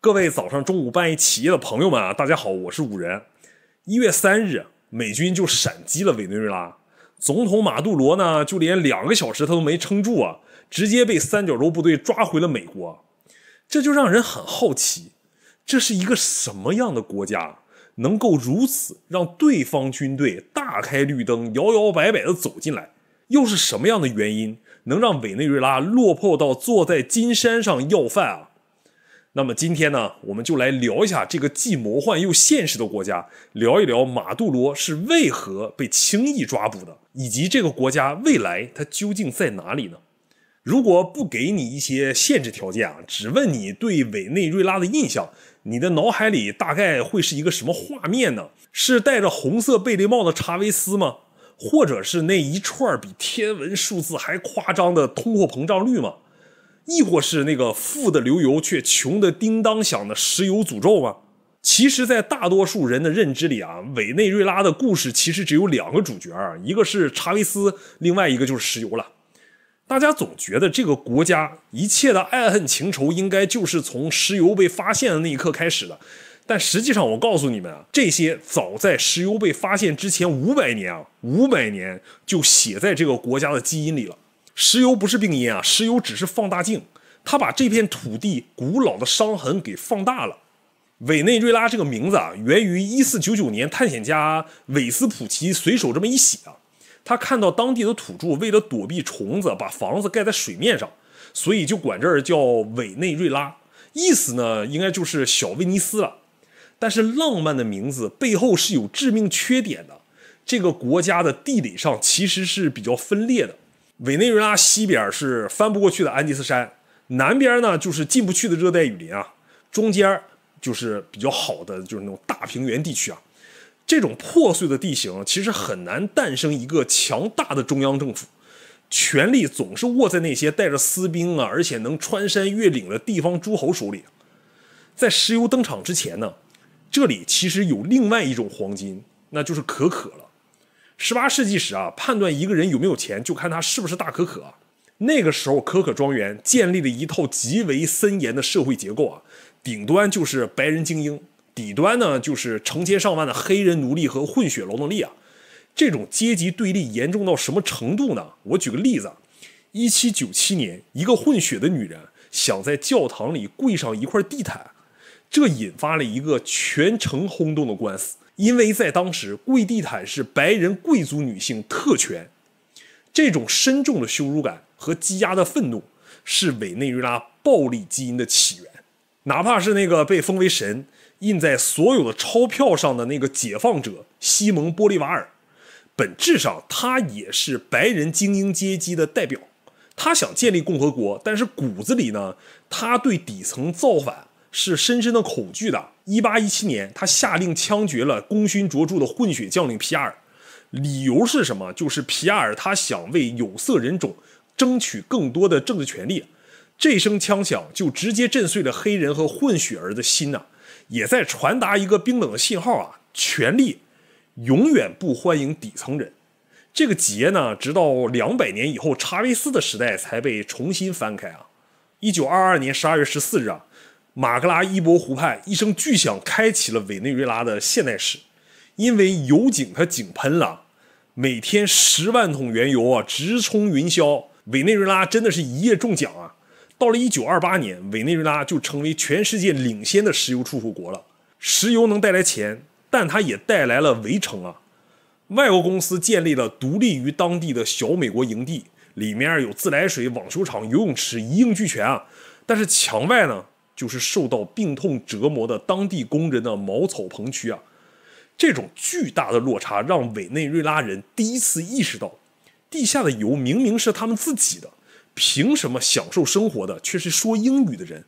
各位早上、中午办一企业的朋友们啊，大家好，我是五人。1月3日，美军就闪击了委内瑞拉，总统马杜罗呢，就连2个小时他都没撑住啊，直接被三角洲部队抓回了美国。这就让人很好奇，这是一个什么样的国家，能够如此让对方军队大开绿灯，摇摇摆摆地走进来？又是什么样的原因，能让委内瑞拉落魄到坐在金山上要饭啊？那么今天呢，我们就来聊一下这个既魔幻又现实的国家，聊一聊马杜罗是为何被轻易抓捕的，以及这个国家未来它究竟在哪里呢？如果不给你一些限制条件啊，只问你对委内瑞拉的印象，你的脑海里大概会是一个什么画面呢？是戴着红色贝雷帽的查韦斯吗？或者是那一串比天文数字还夸张的通货膨胀率吗？亦或是那个富的流油却穷的叮当响的石油诅咒吗？其实在大多数人的认知里啊，委内瑞拉的故事其实只有2个主角，一个是查韦斯，另外一个就是石油了。大家总觉得这个国家一切的爱恨情仇应该就是从石油被发现的那一刻开始的，但实际上我告诉你们啊，这些早在石油被发现之前500年就写在这个国家的基因里了。石油不是病因啊，石油只是放大镜，它把这片土地古老的伤痕给放大了。委内瑞拉这个名字啊，源于1499年探险家韦斯普奇随手这么一写啊，他看到当地的土著为了躲避虫子，把房子盖在水面上，所以就管这儿叫委内瑞拉，意思呢应该就是小威尼斯了。但是浪漫的名字背后是有致命缺点的，这个国家的地理上其实是比较分裂的。委内瑞拉西边是翻不过去的安第斯山，南边呢就是进不去的热带雨林啊，中间就是比较好的就是那种大平原地区啊。这种破碎的地形其实很难诞生一个强大的中央政府，权力总是握在那些带着私兵啊，而且能穿山越岭的地方诸侯手里。在石油登场之前呢，这里其实有另外一种黄金，那就是可可了。18世纪时啊，判断一个人有没有钱，就看他是不是大可可啊。那个时候，可可庄园建立了一套极为森严的社会结构啊，顶端就是白人精英，底端呢就是成千上万的黑人奴隶和混血劳动力啊。这种阶级对立严重到什么程度呢？我举个例子，1797年，一个混血的女人想在教堂里跪上一块地毯，这引发了一个全城轰动的官司。因为在当时，跪地毯是白人贵族女性特权。这种深重的羞辱感和积压的愤怒是委内瑞拉暴力基因的起源。哪怕是那个被封为神、印在所有的钞票上的那个解放者西蒙·玻利瓦尔，本质上他也是白人精英阶级的代表。他想建立共和国，但是骨子里呢，他对底层造反是深深的恐惧的。1817年，他下令枪决了功勋卓著的混血将领皮亚尔，理由是什么？就是皮亚尔他想为有色人种争取更多的政治权利。这声枪响就直接震碎了黑人和混血儿的心呐，也在传达一个冰冷的信号啊：权力永远不欢迎底层人。这个结呢，直到200年以后查韦斯的时代才被重新翻开啊。1922年12月14日啊，马格拉伊博湖畔一声巨响开启了委内瑞拉的现代史。因为油井它井喷了，每天10万桶原油啊直冲云霄，委内瑞拉真的是一夜中奖啊。到了1928年，委内瑞拉就成为全世界领先的石油出口国了。石油能带来钱，但它也带来了围城啊。外国公司建立了独立于当地的小美国营地，里面有自来水、网球场、游泳池，一应俱全啊。但是墙外呢，就是受到病痛折磨的当地工人的茅草棚区啊。这种巨大的落差让委内瑞拉人第一次意识到，地下的油明明是他们自己的，凭什么享受生活的却是说英语的人？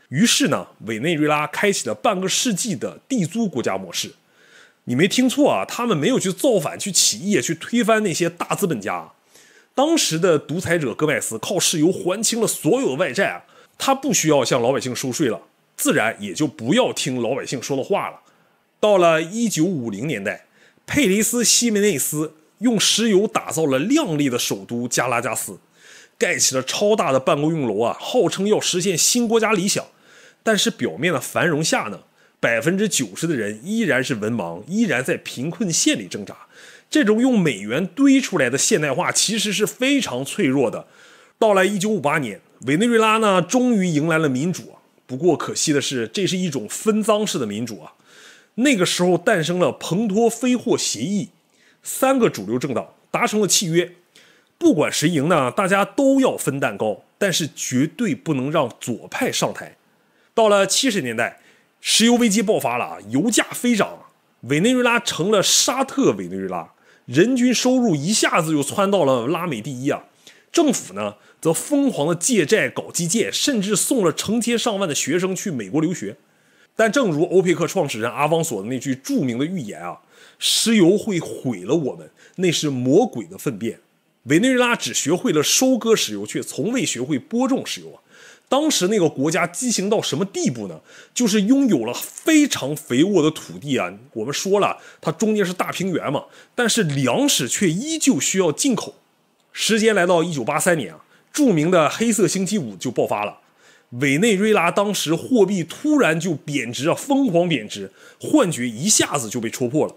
于是呢，委内瑞拉开启了半个世纪的地租国家模式。你没听错啊，他们没有去造反、去起义、去推翻那些大资本家。当时的独裁者戈麦斯靠石油还清了所有的外债啊，他不需要向老百姓收税了，自然也就不要听老百姓说的话了。到了1950年代，佩雷斯西梅内斯用石油打造了亮丽的首都加拉加斯，盖起了超大的办公用楼啊，号称要实现新国家理想。但是表面的繁荣下呢，90%的人依然是文盲，依然在贫困线里挣扎。这种用美元堆出来的现代化其实是非常脆弱的。到了1958年，委内瑞拉呢终于迎来了民主，不过可惜的是，这是一种分赃式的民主啊。那个时候诞生了蓬托非霍协议，3个主流政党达成了契约，不管谁赢呢，大家都要分蛋糕，但是绝对不能让左派上台。到了70年代，石油危机爆发了，油价飞涨，委内瑞拉成了沙特委内瑞拉，人均收入一下子就窜到了拉美第一啊。政府呢则疯狂的借债搞基建，甚至送了成千上万的学生去美国留学。但正如欧佩克创始人阿方索的那句著名的预言啊，石油会毁了我们，那是魔鬼的粪便。委内瑞拉只学会了收割石油，却从未学会播种石油啊。当时那个国家畸形到什么地步呢？就是拥有了非常肥沃的土地啊，我们说了，它中间是大平原嘛，但是粮食却依旧需要进口。时间来到1983年啊，著名的黑色星期五就爆发了。委内瑞拉当时货币突然就贬值啊，疯狂贬值，幻觉一下子就被戳破了。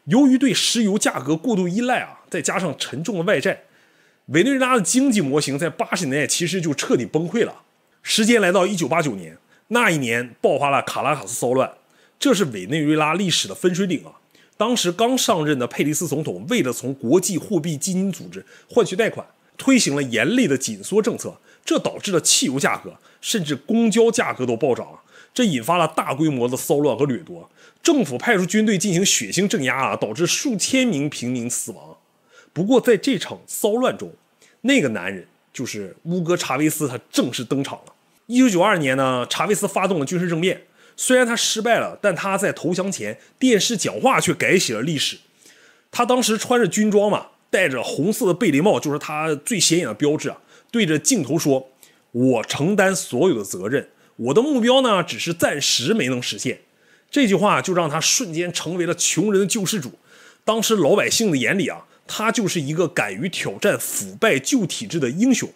由于对石油价格过度依赖啊，再加上沉重的外债，委内瑞拉的经济模型在80年代其实就彻底崩溃了。时间来到1989年，那一年爆发了卡拉卡斯骚乱，这是委内瑞拉历史的分水岭啊。当时刚上任的佩雷斯总统为了从国际货币基金组织换取贷款，推行了严厉的紧缩政策，这导致了汽油价格甚至公交价格都暴涨，这引发了大规模的骚乱和掠夺。政府派出军队进行血腥镇压啊，导致数千名平民死亡。不过在这场骚乱中，那个男人就是乌戈查韦斯，他正式登场了。1992年呢，查韦斯发动了军事政变，虽然他失败了，但他在投降前电视讲话却改写了历史。他当时穿着军装嘛，戴着红色的贝雷帽，就是他最显眼的标志啊，对着镜头说：“我承担所有的责任，我的目标呢只是暂时没能实现。”这句话就让他瞬间成为了穷人的救世主。当时老百姓的眼里啊，他就是一个敢于挑战腐败旧体制的英雄。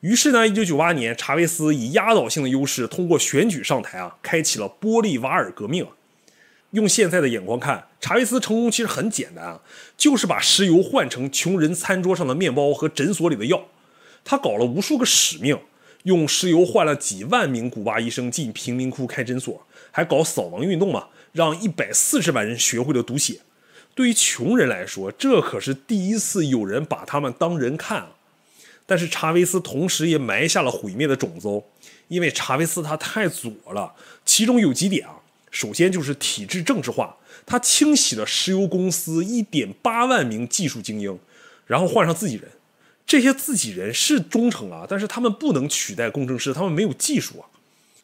于是呢，1998年，查韦斯以压倒性的优势通过选举上台啊，开启了玻利瓦尔革命啊。用现在的眼光看，查韦斯成功其实很简单啊，就是把石油换成穷人餐桌上的面包和诊所里的药。他搞了无数个使命，用石油换了几万名古巴医生进贫民窟开诊所，还搞扫盲运动嘛，让140万人学会了读写。对于穷人来说，这可是第一次有人把他们当人看啊。但是查韦斯同时也埋下了毁灭的种子哦，因为查韦斯他太左了，其中有几点啊。首先就是体制政治化，他清洗了石油公司1.8万名技术精英，然后换上自己人。这些自己人是忠诚啊，但是他们不能取代工程师，他们没有技术啊。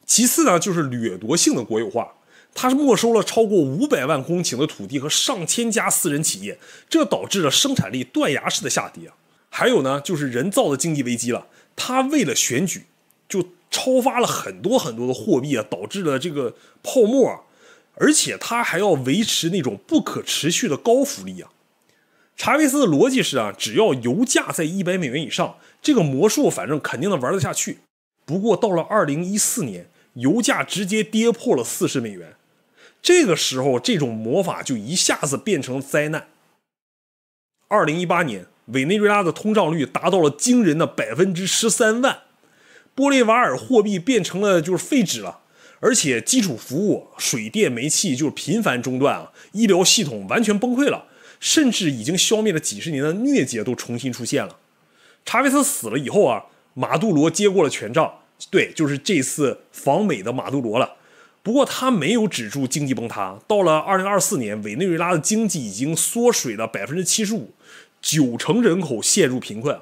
其次呢，就是掠夺性的国有化，他是没收了超过500万公顷的土地和上千家私人企业，这导致了生产力断崖式的下跌啊。还有呢，就是人造的经济危机了，他为了选举就超发了很多很多的货币啊，导致了这个泡沫啊，而且他还要维持那种不可持续的高福利啊。查韦斯的逻辑是啊，只要油价在100美元以上，这个魔术反正肯定能玩得下去。不过到了2014年，油价直接跌破了40美元，这个时候这种魔法就一下子变成了灾难。2018年，委内瑞拉的通胀率达到了惊人的13%万，玻利瓦尔货币变成了就是废纸了，而且基础服务、水电、煤气就是频繁中断啊，医疗系统完全崩溃了，甚至已经消灭了几十年的疟疾都重新出现了。查韦斯死了以后啊，马杜罗接过了权杖，对，就是这次访美的马杜罗了。不过他没有止住经济崩塌，到了2024年，委内瑞拉的经济已经缩水了75%，90%人口陷入贫困。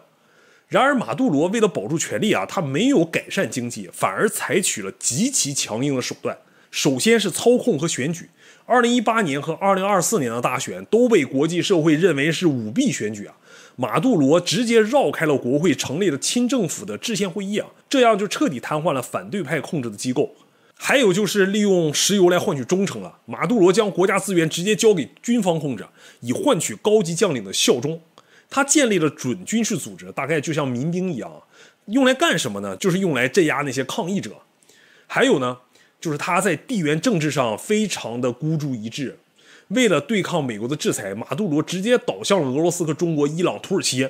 然而马杜罗为了保住权力啊，他没有改善经济，反而采取了极其强硬的手段。首先是操控和选举，2018年和2024年的大选都被国际社会认为是舞弊选举啊。马杜罗直接绕开了国会成立了亲政府的制宪会议啊，这样就彻底瘫痪了反对派控制的机构。还有就是利用石油来换取忠诚了，马杜罗将国家资源直接交给军方控制，以换取高级将领的效忠。他建立了准军事组织，大概就像民兵一样，用来干什么呢？就是用来镇压那些抗议者。还有呢，就是他在地缘政治上非常的孤注一掷，为了对抗美国的制裁，马杜罗直接倒向了俄罗斯和中国、伊朗、土耳其。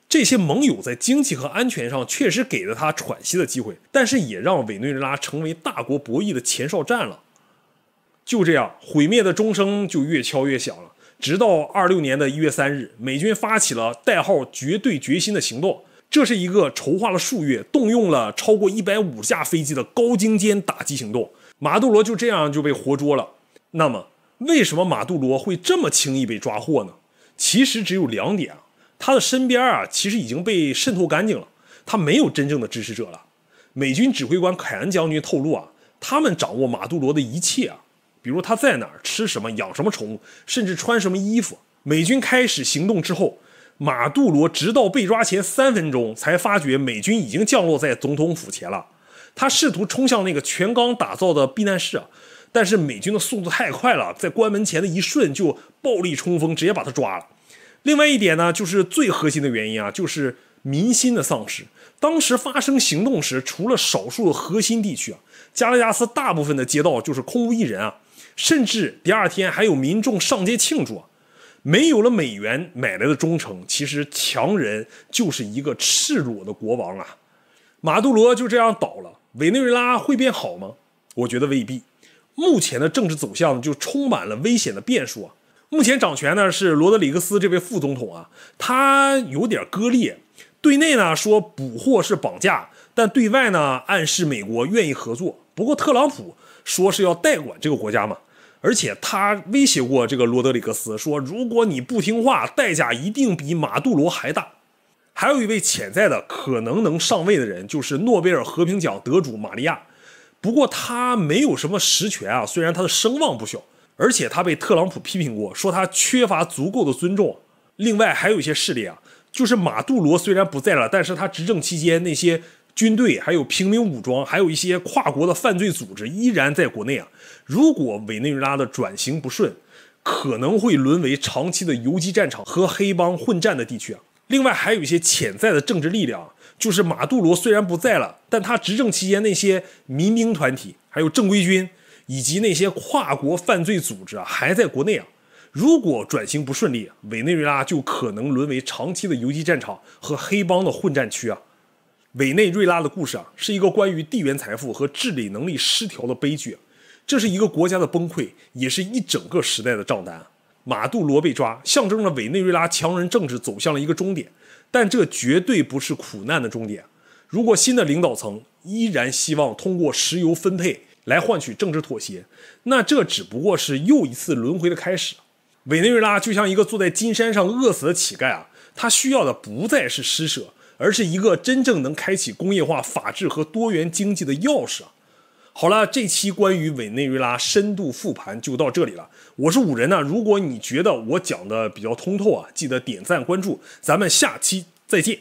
这些盟友在经济和安全上确实给了他喘息的机会，但是也让委内瑞拉成为大国博弈的前哨站了。就这样，毁灭的钟声就越敲越响了。直到26年的1月3日，美军发起了代号“绝对决心”的行动。这是一个筹划了数月、动用了超过150架飞机的高精尖打击行动。马杜罗就这样就被活捉了。那么，为什么马杜罗会这么轻易被抓获呢？其实只有2点啊。他的身边啊，其实已经被渗透干净了，他没有真正的支持者了。美军指挥官凯恩将军透露啊，他们掌握马杜罗的一切啊，比如他在哪儿、吃什么、养什么宠物，甚至穿什么衣服。美军开始行动之后，马杜罗直到被抓前3分钟才发觉美军已经降落在总统府前了。他试图冲向那个全钢打造的避难室啊，但是美军的速度太快了，在关门前的一瞬就暴力冲锋，直接把他抓了。另外一点呢，就是最核心的原因啊，就是民心的丧失。当时发生行动时，除了少数的核心地区啊，加拉加斯大部分的街道就是空无一人啊，甚至第2天还有民众上街庆祝啊。没有了美元买来的忠诚，其实强人就是一个赤裸的国王啊。马杜罗就这样倒了，委内瑞拉会变好吗？我觉得未必。目前的政治走向就充满了危险的变数啊。目前掌权呢是罗德里格斯这位副总统啊，他有点割裂，对内呢说捕获是绑架，但对外呢暗示美国愿意合作。不过特朗普说是要代管这个国家嘛，而且他威胁过这个罗德里格斯说，如果你不听话，代价一定比马杜罗还大。还有一位潜在的可能能上位的人，就是诺贝尔和平奖得主玛利亚，不过他没有什么实权啊，虽然他的声望不小。而且他被特朗普批评过，说他缺乏足够的尊重。另外还有一些势力啊，就是马杜罗虽然不在了，但是他执政期间那些军队、还有平民武装，还有一些跨国的犯罪组织依然在国内啊。如果委内瑞拉的转型不顺，可能会沦为长期的游击战场和黑帮混战的地区啊。另外还有一些潜在的政治力量，就是马杜罗虽然不在了，但他执政期间那些民兵团体，还有正规军。以及那些跨国犯罪组织啊，还在国内啊。如果转型不顺利，委内瑞拉就可能沦为长期的游击战场和黑帮的混战区啊。委内瑞拉的故事啊，是一个关于地缘财富和治理能力失调的悲剧。这是一个国家的崩溃，也是一整个时代的账单。马杜罗被抓，象征了委内瑞拉强人政治走向了一个终点，但这绝对不是苦难的终点。如果新的领导层依然希望通过石油分配来换取政治妥协，那这只不过是又一次轮回的开始。委内瑞拉就像一个坐在金山上饿死的乞丐啊，他需要的不再是施舍，而是一个真正能开启工业化、法治和多元经济的钥匙啊。好了，这期关于委内瑞拉深度复盘就到这里了。我是五人呢，如果你觉得我讲的比较通透啊，记得点赞关注，咱们下期再见。